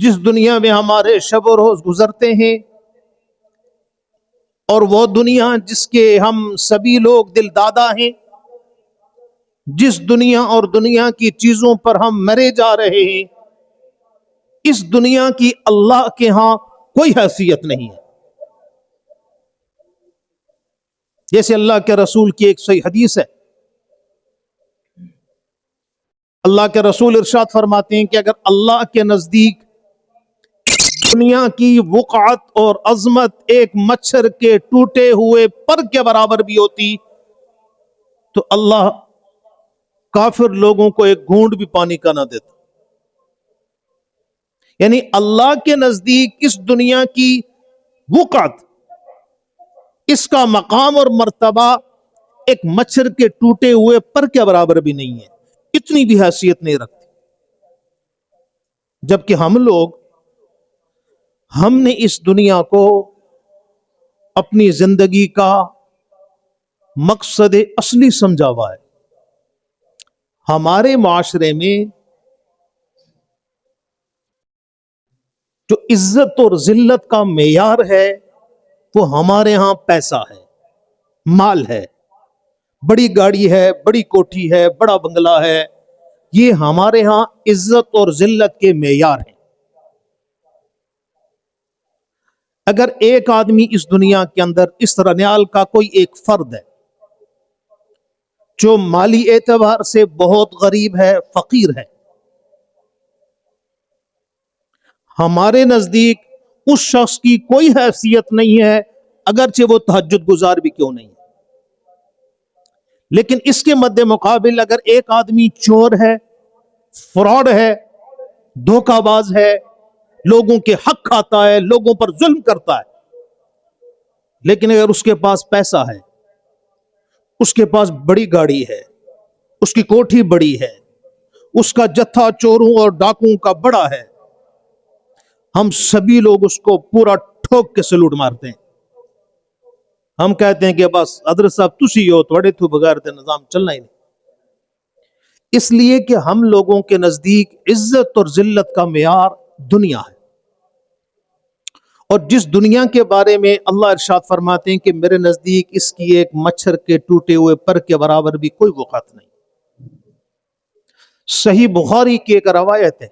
جس دنیا میں ہمارے شب و روز گزرتے ہیں، اور وہ دنیا جس کے ہم سبھی لوگ دل دادا ہیں، جس دنیا اور دنیا کی چیزوں پر ہم مرے جا رہے ہیں، اس دنیا کی اللہ کے ہاں کوئی حیثیت نہیں ہے۔ جیسے اللہ کے رسول کی ایک صحیح حدیث ہے، اللہ کے رسول ارشاد فرماتے ہیں کہ اگر اللہ کے نزدیک دنیا کی وقعت اور عظمت ایک مچھر کے ٹوٹے ہوئے پر کے برابر بھی ہوتی تو اللہ کافر لوگوں کو ایک گھونٹ بھی پانی کا نہ دیتا۔ یعنی اللہ کے نزدیک اس دنیا کی وقعت، اس کا مقام اور مرتبہ ایک مچھر کے ٹوٹے ہوئے پر کے برابر بھی نہیں ہے، اتنی بھی حیثیت نہیں رکھتی۔ جبکہ ہم نے اس دنیا کو اپنی زندگی کا مقصد اصلی سمجھا ہوا ہے۔ ہمارے معاشرے میں جو عزت اور ذلت کا معیار ہے وہ ہمارے ہاں پیسہ ہے، مال ہے، بڑی گاڑی ہے، بڑی کوٹھی ہے، بڑا بنگلہ ہے، یہ ہمارے ہاں عزت اور ذلت کے معیار ہیں۔ اگر ایک آدمی اس دنیا کے اندر اس رنیال کا کوئی ایک فرد ہے جو مالی اعتبار سے بہت غریب ہے، فقیر ہے، ہمارے نزدیک اس شخص کی کوئی حیثیت نہیں ہے، اگرچہ وہ تہجد گزار بھی کیوں نہیں ہے۔ لیکن اس کے مد مقابل اگر ایک آدمی چور ہے، فراڈ ہے، دھوکہ باز ہے، لوگوں کے حق کھاتا ہے، لوگوں پر ظلم کرتا ہے، لیکن اگر اس کے پاس پیسہ ہے، اس کے پاس بڑی گاڑی ہے، اس کی کوٹھی بڑی ہے، اس کا جتھا چوروں اور ڈاکوں کا بڑا ہے، ہم سبھی لوگ اس کو پورا ٹھوک کے سلوٹ مارتے ہیں۔ ہم کہتے ہیں کہ بس حضرت صاحب تسی ہو، تھوڑے تو بغیر تے نظام چلنا ہی نہیں۔ اس لیے کہ ہم لوگوں کے نزدیک عزت اور ذلت کا معیار دنیا ہے، اور جس دنیا کے بارے میں اللہ ارشاد فرماتے ہیں کہ میرے نزدیک اس کی ایک مچھر کے ٹوٹے ہوئے پر کے برابر بھی کوئی وقعت نہیں۔ صحیح بخاری کی ایک روایت ہے،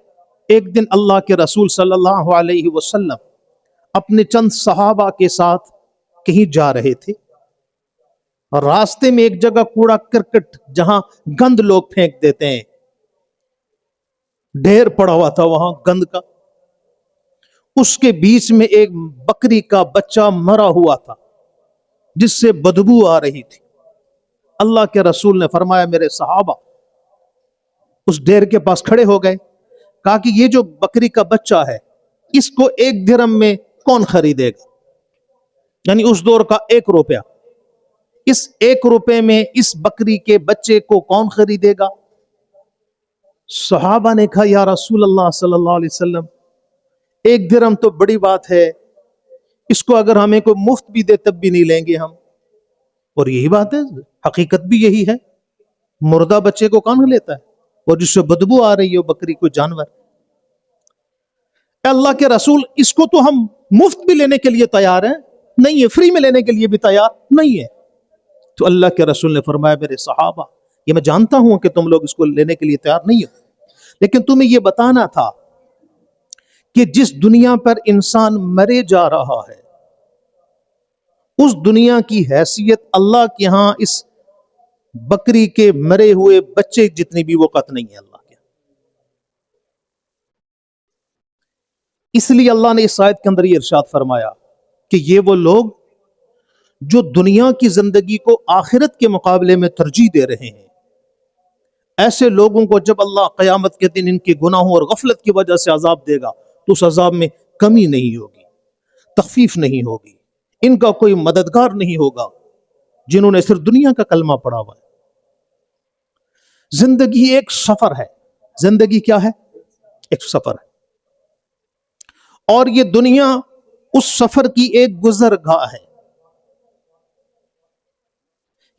ایک دن اللہ کے رسول صلی اللہ علیہ وسلم اپنے چند صحابہ کے ساتھ کہیں جا رہے تھے، اور راستے میں ایک جگہ کوڑا کرکٹ جہاں گند لوگ پھینک دیتے ہیں، ڈھیر پڑا ہوا تھا وہاں گند کا، اس کے بیچ میں ایک بکری کا بچہ مرا ہوا تھا جس سے بدبو آ رہی تھی۔ اللہ کے رسول نے فرمایا میرے صحابہ اس ڈھیر کے پاس کھڑے ہو گئے، کہا کہ یہ جو بکری کا بچہ ہے اس کو 1 درہم میں کون خریدے گا؟ یعنی اس دور کا 1 روپیہ، اس 1 روپے میں اس بکری کے بچے کو کون خریدے گا؟ صحابہ نے کہا یا رسول اللہ صلی اللہ علیہ وسلم 1 درہم تو بڑی بات ہے، اس کو اگر ہمیں کوئی مفت بھی دے تب بھی نہیں لیں گے ہم۔ اور یہی بات ہے، حقیقت بھی یہی ہے، مردہ بچے کو کون لیتا ہے؟ اور جس سے بدبو آ رہی ہے وہ بکری کوئی جانور۔ اے اللہ کے رسول اس کو تو ہم مفت بھی لینے کے لیے تیار ہیں، نہیں ہے، فری میں لینے کے لیے بھی تیار نہیں ہے۔ تو اللہ کے رسول نے فرمایا میرے صحابہ یہ میں جانتا ہوں کہ تم لوگ اس کو لینے کے لیے تیار نہیں ہو، لیکن تمہیں یہ بتانا تھا کہ جس دنیا پر انسان مرے جا رہا ہے اس دنیا کی حیثیت اللہ کے ہاں اس بکری کے مرے ہوئے بچے جتنی بھی وقت نہیں ہے اللہ کے۔ اس لیے اللہ نے اس آیت کے اندر یہ ارشاد فرمایا کہ یہ وہ لوگ جو دنیا کی زندگی کو آخرت کے مقابلے میں ترجیح دے رہے ہیں، ایسے لوگوں کو جب اللہ قیامت کے دن ان کے گناہوں اور غفلت کی وجہ سے عذاب دے گا تو اس عذاب میں کمی نہیں ہوگی، تخفیف نہیں ہوگی، ان کا کوئی مددگار نہیں ہوگا جنہوں نے صرف دنیا کا کلمہ پڑھا ہوا ہے۔ زندگی ایک سفر ہے، زندگی کیا ہے؟ ایک سفر ہے، اور یہ دنیا اس سفر کی ایک گزرگاہ ہے۔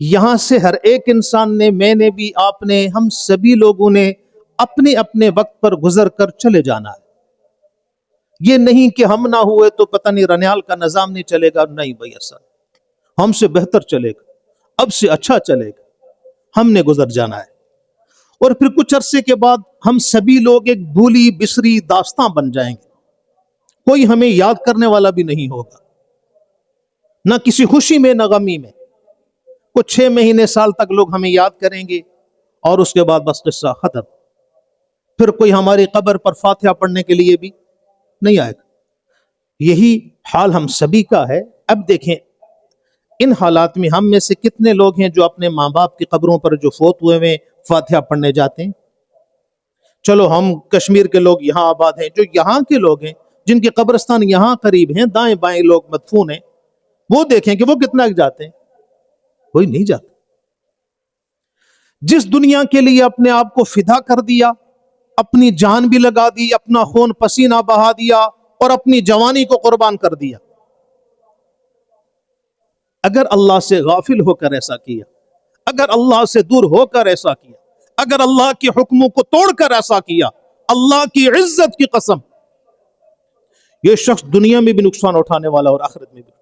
یہاں سے ہر ایک انسان نے، میں نے بھی، آپ نے، ہم سبھی لوگوں نے اپنے اپنے وقت پر گزر کر چلے جانا ہے۔ یہ نہیں کہ ہم نہ ہوئے تو پتہ نہیں رنیال کا نظام نہیں چلے گا، نہیں بھائی، ایسا ہم سے بہتر چلے گا، اب سے اچھا چلے گا، ہم نے گزر جانا ہے۔ اور پھر کچھ عرصے کے بعد ہم سبھی لوگ ایک بھولی بسری داستاں بن جائیں گے، کوئی ہمیں یاد کرنے والا بھی نہیں ہوگا، نہ کسی خوشی میں نہ غمی میں۔ کچھ 6 مہینے سال تک لوگ ہمیں یاد کریں گے، اور اس کے بعد بس قصہ ختم۔ پھر کوئی ہماری قبر پر فاتحہ پڑھنے کے لیے بھی نہیں آئے گا۔ یہی حال ہم سبھی کا ہے۔ اب دیکھیں ان حالات میں ہم میں سے کتنے لوگ ہیں جو اپنے ماں باپ کی قبروں پر جو فوت ہوئے ہیں فاتحہ پڑھنے جاتے ہیں؟ چلو ہم کشمیر کے لوگ یہاں آباد ہیں، جو یہاں کے لوگ ہیں جن کے قبرستان یہاں قریب ہیں، دائیں بائیں لوگ مدفون ہیں، وہ دیکھیں کہ وہ کتنا جاتے ہیں۔ کوئی نہیں جاتا۔ جس دنیا کے لیے اپنے آپ کو فدا کر دیا، اپنی جان بھی لگا دی، اپنا خون پسینہ بہا دیا اور اپنی جوانی کو قربان کر دیا، اگر اللہ سے غافل ہو کر ایسا کیا، اگر اللہ سے دور ہو کر ایسا کیا، اگر اللہ کے حکموں کو توڑ کر ایسا کیا، اللہ کی عزت کی قسم، یہ شخص دنیا میں بھی نقصان اٹھانے والا اور آخرت میں بھی۔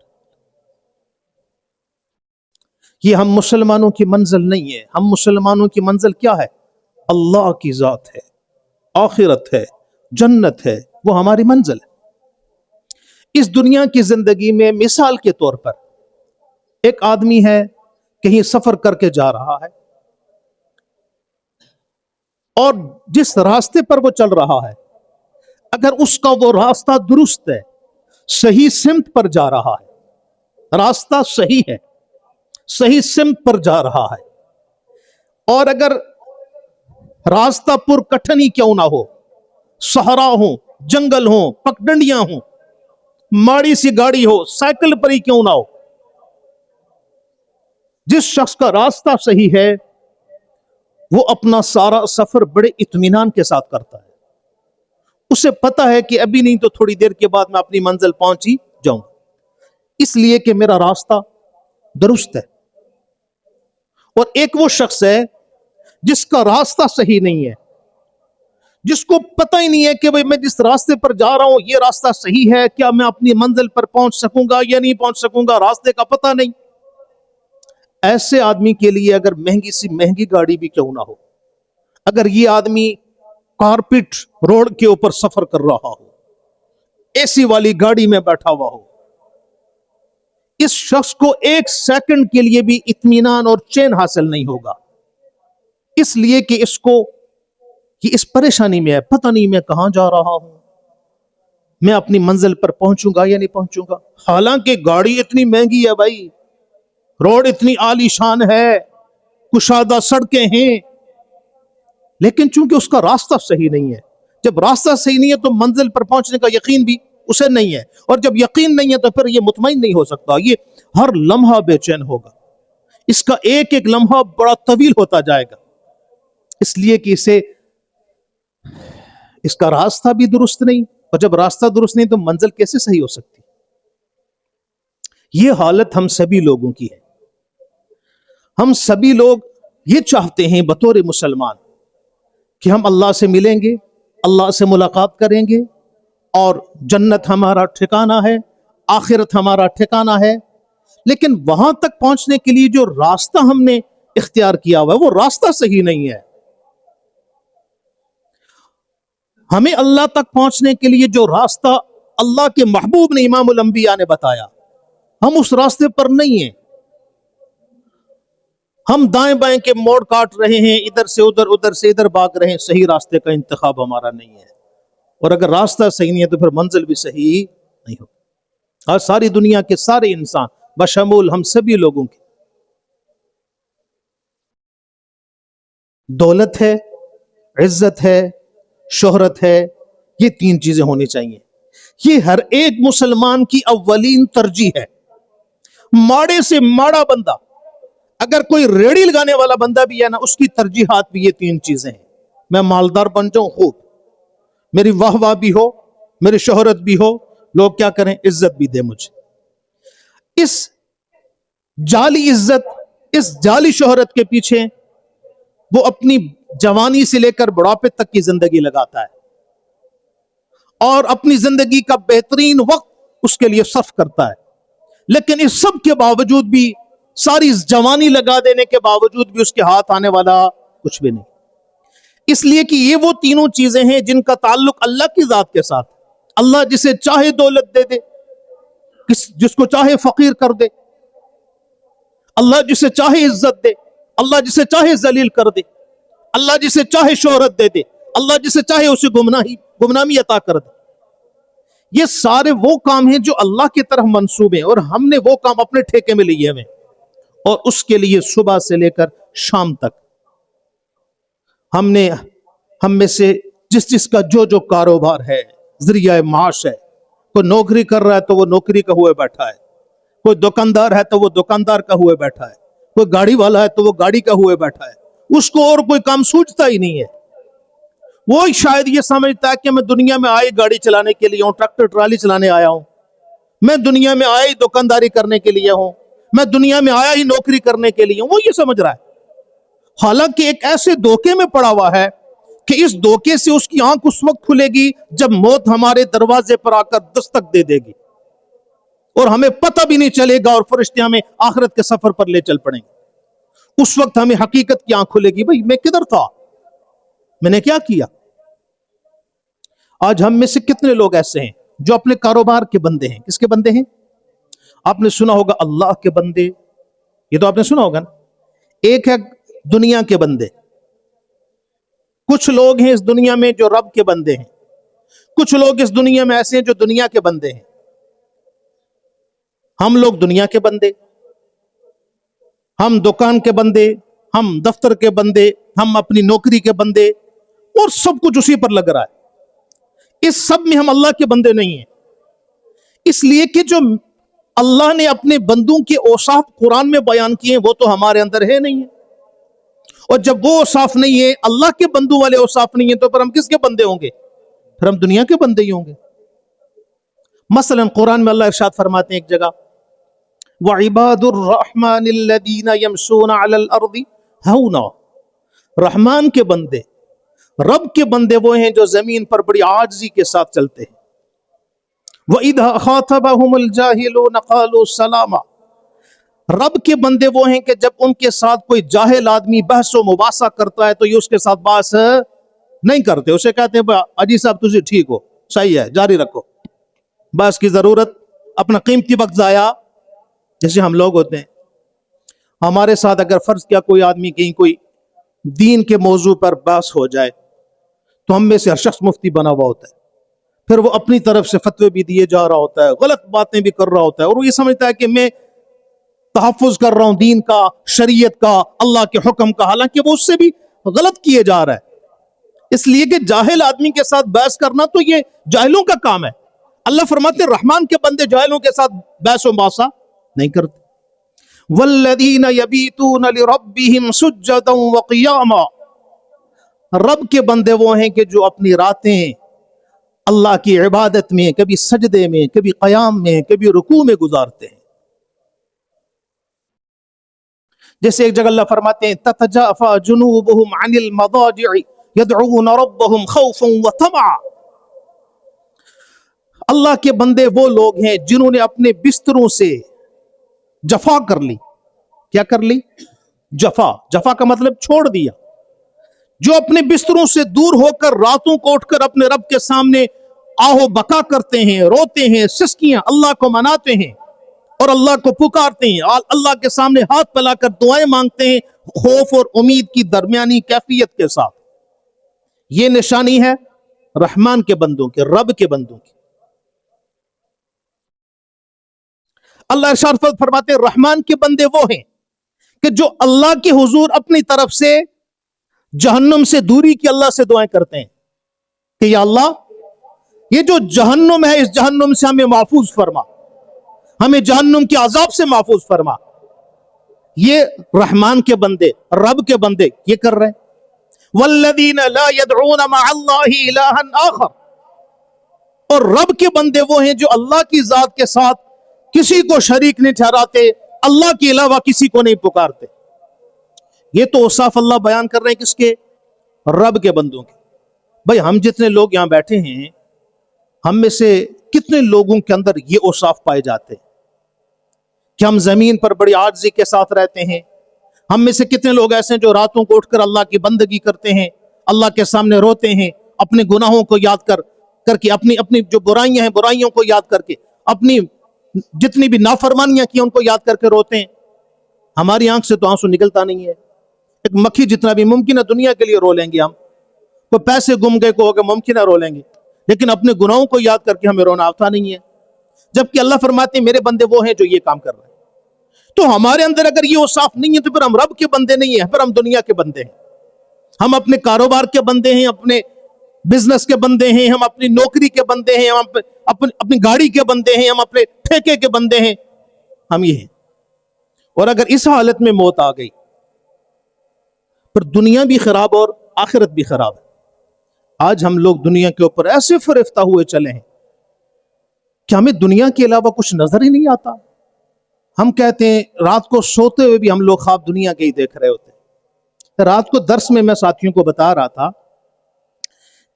یہ ہم مسلمانوں کی منزل نہیں ہے۔ ہم مسلمانوں کی منزل کیا ہے؟ اللہ کی ذات ہے، آخرت ہے، جنت ہے، وہ ہماری منزل ہے۔ اس دنیا کی زندگی میں مثال کے طور پر ایک آدمی ہے، کہیں سفر کر کے جا رہا ہے، اور جس راستے پر وہ چل رہا ہے اگر اس کا وہ راستہ درست ہے، صحیح سمت پر جا رہا ہے، راستہ صحیح ہے، صحیح سمت پر جا رہا ہے، اور اگر راستہ پر کٹھنی کیوں نہ ہو، صحرا ہوں، جنگل ہوں، پگڈنڈیاں ہوں، ماڑی سی گاڑی ہو، سائیکل پر ہی کیوں نہ ہو، جس شخص کا راستہ صحیح ہے وہ اپنا سارا سفر بڑے اطمینان کے ساتھ کرتا ہے۔ اسے پتا ہے کہ ابھی نہیں تو تھوڑی دیر کے بعد میں اپنی منزل پہنچ ہی جاؤں، اس لیے کہ میرا راستہ درست ہے۔ اور ایک وہ شخص ہے جس کا راستہ صحیح نہیں ہے، جس کو پتہ ہی نہیں ہے کہ میں جس راستے پر جا رہا ہوں یہ راستہ صحیح ہے، کیا میں اپنی منزل پر پہنچ سکوں گا یا نہیں پہنچ سکوں گا، راستے کا پتہ نہیں۔ ایسے آدمی کے لیے اگر مہنگی سی مہنگی گاڑی بھی کیوں نہ ہو، اگر یہ آدمی کارپیٹ روڈ کے اوپر سفر کر رہا ہو، اے سی والی گاڑی میں بیٹھا ہوا ہو، اس شخص کو ایک سیکنڈ کے لیے بھی اطمینان اور چین حاصل نہیں ہوگا، اس لیے کہ اس کو یہ اس پریشانی میں ہے، پتہ نہیں میں کہاں جا رہا ہوں، میں اپنی منزل پر پہنچوں گا یا نہیں پہنچوں گا۔ حالانکہ گاڑی اتنی مہنگی ہے بھائی، روڈ اتنی عالی شان ہے، کشادہ سڑکیں ہیں، لیکن چونکہ اس کا راستہ صحیح نہیں ہے، جب راستہ صحیح نہیں ہے تو منزل پر پہنچنے کا یقین بھی اسے نہیں ہے، اور جب یقین نہیں ہے تو پھر یہ مطمئن نہیں ہو سکتا، یہ ہر لمحہ بے چین ہوگا، اس کا ایک ایک لمحہ بڑا طویل ہوتا جائے گا، اس لیے کہ اس کا راستہ بھی درست نہیں، اور جب راستہ درست نہیں تو منزل کیسے صحیح ہو سکتی؟ یہ حالت ہم سبھی لوگوں کی ہے۔ ہم سبھی لوگ یہ چاہتے ہیں بطور مسلمان کہ ہم اللہ سے ملیں گے، اللہ سے ملاقات کریں گے، اور جنت ہمارا ٹھکانہ ہے، آخرت ہمارا ٹھکانہ ہے، لیکن وہاں تک پہنچنے کے لیے جو راستہ ہم نے اختیار کیا ہوا ہے وہ راستہ صحیح نہیں ہے۔ ہمیں اللہ تک پہنچنے کے لیے جو راستہ اللہ کے محبوب نے، امام الانبیاء نے بتایا، ہم اس راستے پر نہیں ہیں، ہم دائیں بائیں کے موڑ کاٹ رہے ہیں، ادھر سے ادھر، ادھر سے ادھر بھاگ رہے ہیں، صحیح راستے کا انتخاب ہمارا نہیں ہے، اور اگر راستہ صحیح نہیں ہے تو پھر منزل بھی صحیح نہیں ہوگی۔ آج ساری دنیا کے سارے انسان بشمول ہم سبھی لوگوں کی دولت ہے، عزت ہے، شہرت ہے، یہ 3 چیزیں ہونی چاہیے، یہ ہر ایک مسلمان کی اولین ترجیح ہے۔ ماڑے سے ماڑا بندہ، اگر کوئی ریڑی لگانے والا بندہ بھی ہے نا، اس کی ترجیحات بھی یہ 3 چیزیں ہیں، میں مالدار بن جاؤں، خوب میری واہ واہ بھی ہو، میری شہرت بھی ہو، لوگ کیا کریں، عزت بھی دے مجھے۔ اس جعلی عزت، اس جعلی شہرت کے پیچھے وہ اپنی جوانی سے لے کر بڑھاپے تک کی زندگی لگاتا ہے، اور اپنی زندگی کا بہترین وقت اس کے لیے صرف کرتا ہے، لیکن اس سب کے باوجود بھی، ساری جوانی لگا دینے کے باوجود بھی اس کے ہاتھ آنے والا کچھ بھی نہیں، اس لیے کہ یہ وہ تینوں چیزیں ہیں جن کا تعلق اللہ کی ذات کے ساتھ۔ اللہ جسے چاہے دولت دے دے، جس کو چاہے فقیر کر دے، اللہ جسے چاہے عزت دے، اللہ جسے چاہے ذلیل کر دے، اللہ جسے چاہے شہرت دے دے، اللہ جسے چاہے اسے گمنامی عطا کر دے۔ یہ سارے وہ کام ہیں جو اللہ کی طرف منسوب ہیں، اور ہم نے وہ کام اپنے ٹھیکے میں لیے ہوئے، اور اس کے لیے صبح سے لے کر شام تک ہم میں سے جس کا جو کاروبار ہے، ذریعہ معاش ہے، کوئی نوکری کر رہا ہے تو وہ نوکری کا ہوئے بیٹھا ہے، کوئی دکاندار ہے تو وہ دکاندار کا ہوئے بیٹھا ہے، کوئی گاڑی والا ہے تو وہ گاڑی کا ہوئے بیٹھا ہے، اس کو اور کوئی کام سوچتا ہی نہیں ہے۔ وہ شاید یہ سمجھتا ہے کہ میں دنیا میں آئی گاڑی چلانے کے لیے ہوں، ٹریکٹر ٹرالی چلانے آیا ہوں، میں دنیا میں آیا ہی دکانداری کرنے کے لیے ہوں، میں دنیا میں آیا ہی نوکری کرنے کے لیے ہوں، وہ یہ سمجھ رہا ہے، حالانکہ ایک ایسے دھوکے میں پڑا ہوا ہے کہ اس دھوکے سے اس کی آنکھ اس وقت کھلے گی جب موت ہمارے دروازے پر آ کر دستک دے دے گی، اور ہمیں پتہ بھی نہیں چلے گا، اور فرشتے ہمیں آخرت کے سفر پر لے چل پڑیں گے۔ اس وقت ہمیں حقیقت کی آنکھ کھلے گی، بھئی میں کدھر تھا، میں نے کیا کیا۔ آج ہم میں سے کتنے لوگ ایسے ہیں جو اپنے کاروبار کے بندے ہیں؟ کس کے بندے ہیں؟ آپ نے سنا ہوگا اللہ کے بندے، یہ تو آپ نے سنا ہوگا نا۔ ایک ہے دنیا کے بندے، کچھ لوگ ہیں اس دنیا میں جو رب کے بندے ہیں، کچھ لوگ اس دنیا میں ایسے ہیں جو دنیا کے بندے ہیں۔ ہم لوگ دنیا کے بندے، ہم دکان کے بندے، ہم دفتر کے بندے، ہم اپنی نوکری کے بندے، اور سب کچھ اسی پر لگ رہا ہے۔ اس سب میں ہم اللہ کے بندے نہیں ہیں، اس لیے کہ جو اللہ نے اپنے بندوں کے اوصاف قرآن میں بیان کیے ہیں وہ تو ہمارے اندر ہے نہیں ہے، اور جب وہ اوصاف نہیں ہے، اللہ کے بندوں والے اوصاف نہیں ہیں، تو پھر ہم کس کے بندے ہوں گے؟ پھر ہم دنیا کے بندے ہی ہوں گے۔ مثلا قرآن میں اللہ ارشاد فرماتے ہیں ایک جگہ، وَعِبَادُ الرَّحْمَنِ الَّذِينَ يَمْشُونَ عَلَى الْأَرْضِ هَوْنًا، رحمان کے بندے، رب کے بندے وہ ہیں جو زمین پر بڑی عاجزی کے ساتھ چلتے ہیں۔ وَإِذَا خَاطَبَهُمُ الْجَاهِلُونَ قَالُوا سَلَامًا، رب کے بندے وہ ہیں کہ جب ان کے ساتھ کوئی جاہل آدمی بحث و مباحثہ کرتا ہے تو یہ اس کے ساتھ بحث نہیں کرتے، اسے کہتے ہیں اجی صاحب تجھے ٹھیک ہو، صحیح ہے، جاری رکھو، بحث کی ضرورت، اپنا قیمتی وقت ضائع۔ جیسے ہم لوگ ہوتے ہیں، ہمارے ساتھ اگر فرض کیا کوئی آدمی کہیں کوئی دین کے موضوع پر بحث ہو جائے تو ہم میں سے ہر شخص مفتی بنا ہوا ہوتا ہے، پھر وہ اپنی طرف سے فتوے بھی دیے جا رہا ہوتا ہے، غلط باتیں بھی کر رہا ہوتا ہے، اور وہ یہ سمجھتا ہے کہ میں تحفظ کر رہا ہوں دین کا، شریعت کا، اللہ کے حکم کا، حالانکہ وہ اس سے بھی غلط کیے جا رہا ہے۔ اس لیے کہ جاہل آدمی کے ساتھ بحث کرنا تو یہ جاہلوں کا کام ہے۔ اللہ فرماتے ہیں رحمان کے بندے جاہلوں کے ساتھ بحث و مباحثہ نہیں کرتے۔ وَالَّذِينَ يَبِيتُونَ لِرَبِّهِمْ سُجَّدًا وَقِيَامًا، رب کے بندے وہ ہیں کہ جو اپنی راتیں اللہ کی عبادت میں، کبھی سجدے میں، کبھی قیام میں، کبھی رکوع میں گزارتے ہیں۔ جیسے ایک جگہ اللہ فرماتے ہیں تتجافى جنوبهم عن المضاجع يدعون ربهم خوفا وطمعا، اللہ کے بندے وہ لوگ ہیں جنہوں نے اپنے بستروں سے جفا کر لی۔ کیا کر لی؟ جفا، جفا کا مطلب چھوڑ دیا، جو اپنے بستروں سے دور ہو کر راتوں کو اٹھ کر اپنے رب کے سامنے آہو بکا کرتے ہیں، روتے ہیں، سسکیاں اللہ کو مناتے ہیں اور اللہ کو پکارتے ہیں، اللہ کے سامنے ہاتھ پھیلا کر دعائیں مانگتے ہیں، خوف اور امید کی درمیانی کیفیت کے ساتھ۔ یہ نشانی ہے رحمان کے بندوں کے، رب کے بندوں کی۔ اللہ ارشاد فرماتے ہیں رحمان کے بندے وہ ہیں کہ جو اللہ کے حضور اپنی طرف سے جہنم سے دوری کی اللہ سے دعائیں کرتے ہیں کہ یا اللہ یہ جو جہنم ہے اس جہنم سے ہمیں محفوظ فرما، ہمیں جہنم کے عذاب سے محفوظ فرما۔ یہ رحمان کے بندے، رب کے بندے یہ کر رہے ہیں۔ والذین لا يدعون مع اللہ الہا آخر، اور رب کے بندے وہ ہیں جو اللہ کی ذات کے ساتھ کسی کو شریک نہیں ٹھہراتے، اللہ کے علاوہ کسی کو نہیں پکارتے۔ یہ تو اوصاف اللہ بیان کر رہے ہیں کس کے؟ رب کے بندوں کے۔ بھئی ہم جتنے لوگ یہاں بیٹھے ہیں ہم میں سے کتنے لوگوں کے اندر یہ اوصاف پائے جاتے ہیں کہ ہم زمین پر بڑی عاجزی کے ساتھ رہتے ہیں؟ ہم میں سے کتنے لوگ ایسے ہیں جو راتوں کو اٹھ کر اللہ کی بندگی کرتے ہیں، اللہ کے سامنے روتے ہیں، اپنے گناہوں کو یاد کر کے، اپنی جو برائیاں ہیں برائیوں کو یاد کر کے، اپنی جتنی بھی نافرمانیاں کی ان کو یاد کر کے روتے ہیں؟ ہماری آنکھ سے تو آنسو نکلتا نہیں ہے۔ ایک مکھی جتنا بھی ممکن ہے دنیا کے لیے رو لیں گے ہم، کوئی پیسے گم گئے کو ہوگا ممکن ہے رو لیں گے، لیکن اپنے گناہوں کو یاد کر کے ہمیں رونا آتا نہیں ہے۔ جبکہ اللہ فرماتے ہیں میرے بندے وہ ہیں جو یہ کام کر رہے ہیں۔ تو ہمارے اندر اگر یہ اوصاف نہیں ہے تو پھر ہم رب کے بندے نہیں ہیں، پھر ہم دنیا کے بندے ہیں۔ ہم اپنے کاروبار کے بندے ہیں، اپنے بزنس کے بندے ہیں، ہم اپنی نوکری کے بندے ہیں، ہم اپنی گاڑی کے بندے ہیں، ہم اپنے ٹھیکے کے بندے ہیں، ہم یہ ہیں۔ اور اگر اس حالت میں موت آ گئی پھر دنیا بھی خراب اور آخرت بھی خراب ہے۔ آج ہم لوگ دنیا کے اوپر ایسے فرفتہ ہوئے چلے ہیں کہ ہمیں دنیا کے علاوہ کچھ نظر ہی نہیں آتا۔ ہم کہتے ہیں رات کو سوتے ہوئے بھی ہم لوگ خواب دنیا کے ہی دیکھ رہے ہوتے ہیں۔ رات کو درس میں ساتھیوں کو بتا رہا تھا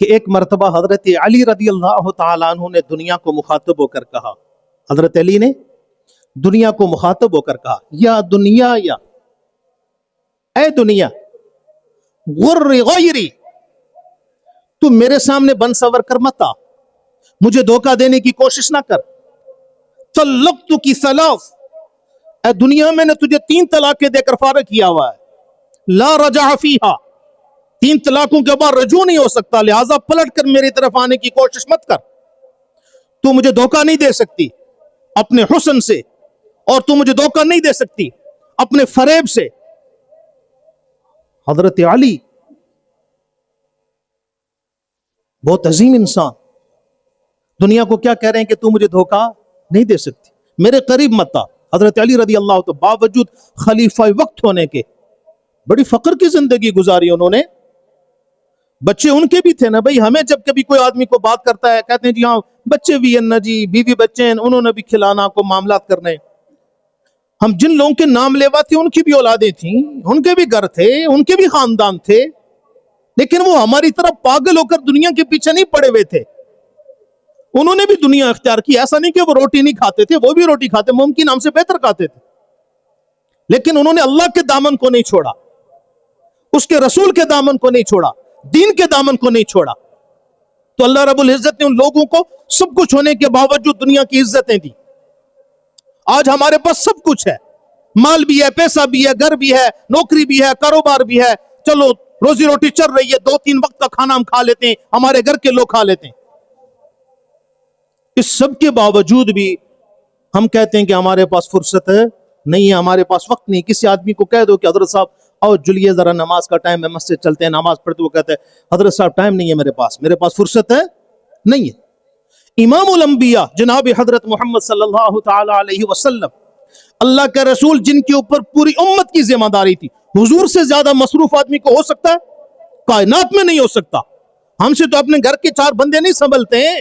کہ ایک مرتبہ حضرت علی رضی اللہ تعالیٰ عنہ نے دنیا کو مخاطب ہو کر کہا، حضرت علی نے دنیا کو مخاطب ہو کر کہا، یا دنیا، یا اے دنیا، غر غیری، تو میرے سامنے بن سور کر مت آ، مجھے دھوکہ دینے کی کوشش نہ کر۔ طلقت کی ثلاث، اے دنیا میں نے تجھے 3 طلاقیں دے کر فارغ کیا ہوا ہے، لا رجع فیہا، 3 طلاقوں کے بعد رجوع نہیں ہو سکتا، لہٰذا پلٹ کر میری طرف آنے کی کوشش مت کر۔ تو مجھے دھوکہ نہیں دے سکتی اپنے حسن سے، اور تو مجھے دھوکہ نہیں دے سکتی اپنے فریب سے۔ حضرت علی بہت عظیم انسان دنیا کو کیا کہہ رہے ہیں کہ تو مجھے دھوکہ نہیں دے سکتی، میرے قریب مت آ۔ حضرت علی رضی اللہ عنہ باوجود خلیفہ وقت ہونے کے بڑی فقر کی زندگی گزاری انہوں نے۔ بچے ان کے بھی تھے نا بھائی، ہمیں جب کبھی کوئی آدمی کو بات کرتا ہے کہتے ہیں جی ہاں بچے بھی ہیں نا جی، بیوی بچے ہیں، انہوں نے بھی کھلانا کو معاملات کرنے۔ ہم جن لوگوں کے نام لیوا تھے ان کی بھی اولادیں تھیں، ان کے بھی گھر تھے، ان کے بھی خاندان تھے، لیکن وہ ہماری طرح پاگل ہو کر دنیا کے پیچھے نہیں پڑے ہوئے تھے۔ انہوں نے بھی دنیا اختیار کی، ایسا نہیں کہ وہ روٹی نہیں کھاتے تھے، وہ بھی روٹی کھاتے، ممکن ہم سے بہتر کھاتے تھے، لیکن انہوں نے اللہ کے دامن کو نہیں چھوڑا، اس کے رسول کے دامن کو نہیں چھوڑا، دین کے دامن کو نہیں چھوڑا۔ تو اللہ رب العزت نے ان لوگوں کو سب کچھ ہونے کے باوجود دنیا کی عزتیں دی۔ آج ہمارے پاس سب کچھ ہے، مال بھی ہے، پیسہ بھی ہے، گھر بھی ہے، نوکری بھی ہے، کاروبار بھی ہے، چلو روزی روٹی چل رہی ہے، 2-3 وقت کا کھانا ہم کھا لیتے ہیں، ہمارے گھر کے لوگ کھا لیتے ہیں۔ اس سب کے باوجود بھی ہم کہتے ہیں کہ ہمارے پاس فرصت نہیں ہے، ہمارے پاس وقت نہیں۔ کسی آدمی کو کہہ دو کہ حضرت صاحب آؤ جلیے ذرا نماز کا ٹائم ہے، مسجد چلتے ہیں نماز پڑھتے، وہ کہتے ہیں حضرت صاحب ٹائم نہیں ہے میرے پاس فرصت ہے نہیں ہے۔ امام الانبیاء جناب حضرت محمد صلی اللہ تعالی علیہ وسلم، اللہ کے رسول جن کے اوپر پوری امت کی ذمہ داری تھی، حضور سے زیادہ مصروف آدمی کو ہو سکتا ہے؟ کائنات میں نہیں ہو سکتا۔ ہم سے تو اپنے گھر کے 4 بندے نہیں سنبھلتے ہیں،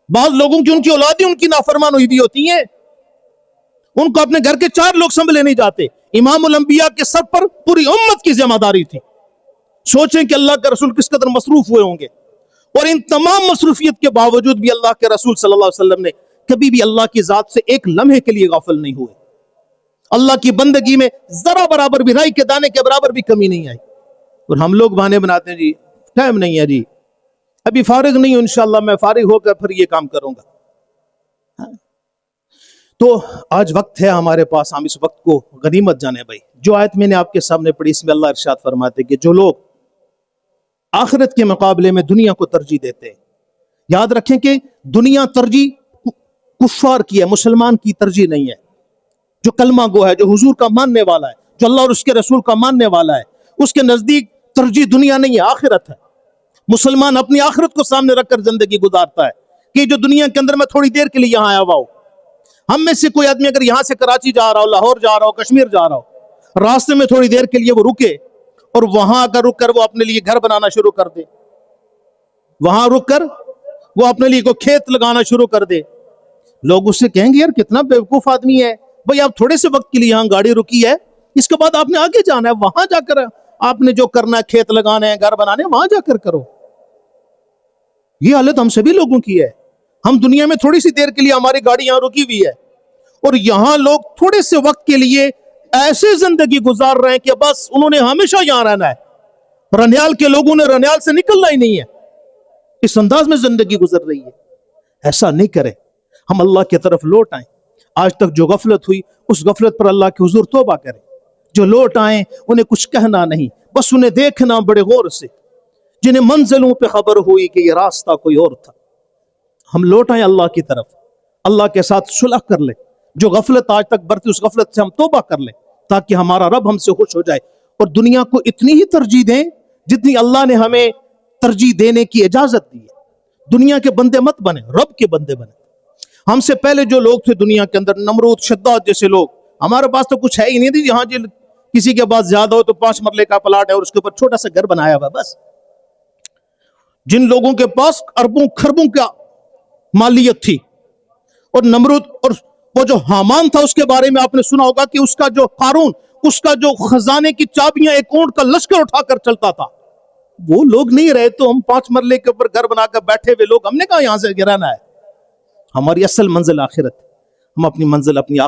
بعض لوگوں کی ان کی اولادیں ان کی نافرمان ہوئی بھی ہوتی ہیں، ان کو اپنے گھر کے 4 لوگ سنبھلے نہیں جاتے۔ امام الانبیاء کے سر پر پوری امت کی ذمہ داری تھی۔ سوچیں کہ اللہ کے رسول کس قدر مصروف ہوئے ہوں گے، اور ان تمام مصروفیت کے باوجود بھی اللہ کے رسول صلی اللہ علیہ وسلم نے کبھی بھی اللہ کی ذات سے ایک لمحے کے لیے غافل نہیں ہوئے۔ اللہ کی بندگی میں ذرا برابر بھی، رائی کے دانے کے برابر بھی کمی نہیں آئی۔ اور ہم لوگ بہانے بناتے ہیں جی ٹائم نہیں ہے، جی ابھی فارغ نہیں ہوں، انشاءاللہ میں فارغ ہو کر پھر یہ کام کروں گا۔ تو آج وقت ہے ہمارے پاس، ہم اس وقت کو غنیمت جانے بھائی۔ جو آیت میں نے آپ کے سامنے پڑھی اس میں اللہ ارشاد فرماتے کہ جو لوگ آخرت کے مقابلے میں دنیا کو ترجیح دیتے ہیں، یاد رکھیں کہ دنیا ترجیح کفار کی ہے، مسلمان کی ترجیح نہیں ہے۔ جو کلمہ گو ہے، جو حضور کا ماننے والا ہے، جو اللہ اور اس کے رسول کا ماننے والا ہے، اس کے نزدیک ترجیح دنیا نہیں ہے، آخرت ہے۔ مسلمان اپنی آخرت کو سامنے رکھ کر زندگی گزارتا ہے کہ جو دنیا کے اندر میں تھوڑی دیر کے لیے یہاں آیا ہوا ہوں۔ ہم میں سے کوئی آدمی اگر یہاں سے کراچی جا رہا ہو، لاہور جا رہا ہو، کشمیر جا رہا ہو، راستے میں تھوڑی دیر کے لیے وہ رکے اور وہاں اگر رک کر وہ اپنے لیے گھر بنانا شروع کر دے، وہاں رک کر وہ اپنے لیے کوئی کھیت لگانا شروع کر دے، لوگ اس سے کہیں گے یار کتنا بیوقوف آدمی ہے بھائی، آپ تھوڑے سے وقت کے لیے یہاں گاڑی رکی ہے، اس کے بعد آپ نے آگے جانا ہے، وہاں جا کر آپ نے جو کرنا ہے، کھیت لگانا ہے، گھر بنانے، وہاں جا کر کرو۔ یہ حالت ہم سبھی لوگوں کی ہے. ہم دنیا میں تھوڑی سی دیر کے لیے ہماری گاڑی یہاں رکی ہوئی ہے اور یہاں لوگ تھوڑے سے وقت کے لیے ایسے زندگی گزار رہے ہیں کہ بس انہوں نے ہمیشہ یہاں رہنا ہے. رنیال کے لوگوں نے رنیال سے نکلنا ہی نہیں ہے. اس انداز میں زندگی گزر رہی ہے. ایسا نہیں کریں. ہم اللہ کی طرف لوٹ آئیں. آج تک جو غفلت ہوئی اس غفلت پر اللہ کے حضور توبہ کریں. جو لوٹ آئیں انہیں کچھ کہنا نہیں, بس انہیں دیکھنا بڑے غور سے. جنہیں منزلوں پہ خبر ہوئی کہ یہ راستہ کوئی اور تھا. ہم لوٹ آئیں اللہ کی طرف, اللہ کے ساتھ صلح کر لیں. جو غفلت آج تک برتی اس غفلت سے ہم توبہ کر لیں تاکہ ہمارا رب ہم سے خوش ہو جائے. اور دنیا کو اتنی ہی ترجیح دیں جتنی اللہ نے ہمیں ترجیح دینے کی اجازت دی ہے. دنیا کے بندے مت بنے, رب کے بندے بنے. ہم سے پہلے جو لوگ تھے دنیا کے اندر, نمرود, شداد جیسے لوگ, ہمارے پاس تو کچھ ہے ہی نہیں تھی. یہاں جو کسی کے پاس زیادہ ہو تو 5 مرلے کا پلاٹ ہے اور اس کے اوپر چھوٹا سا گھر بنایا ہوا بس. جن لوگوں کے پاس اربوں خربوں کا مالیت تھی, اور نمرود اور وہ جو حامان تھا اس کے بارے میں آپ نے سنا ہوگا کہ اس کا جو قارون, اس کا جو خزانے کی چابیاں ایک اونٹ کا لشکر اٹھا کر چلتا تھا. وہ لوگ نہیں رہے تو ہم 5 مرلے کے اوپر گھر بنا کر بیٹھے ہوئے لوگ, ہم نے کہا یہاں سے گرانا ہے. ہماری اصل منزل آخرت. ہم اپنی منزل اپنی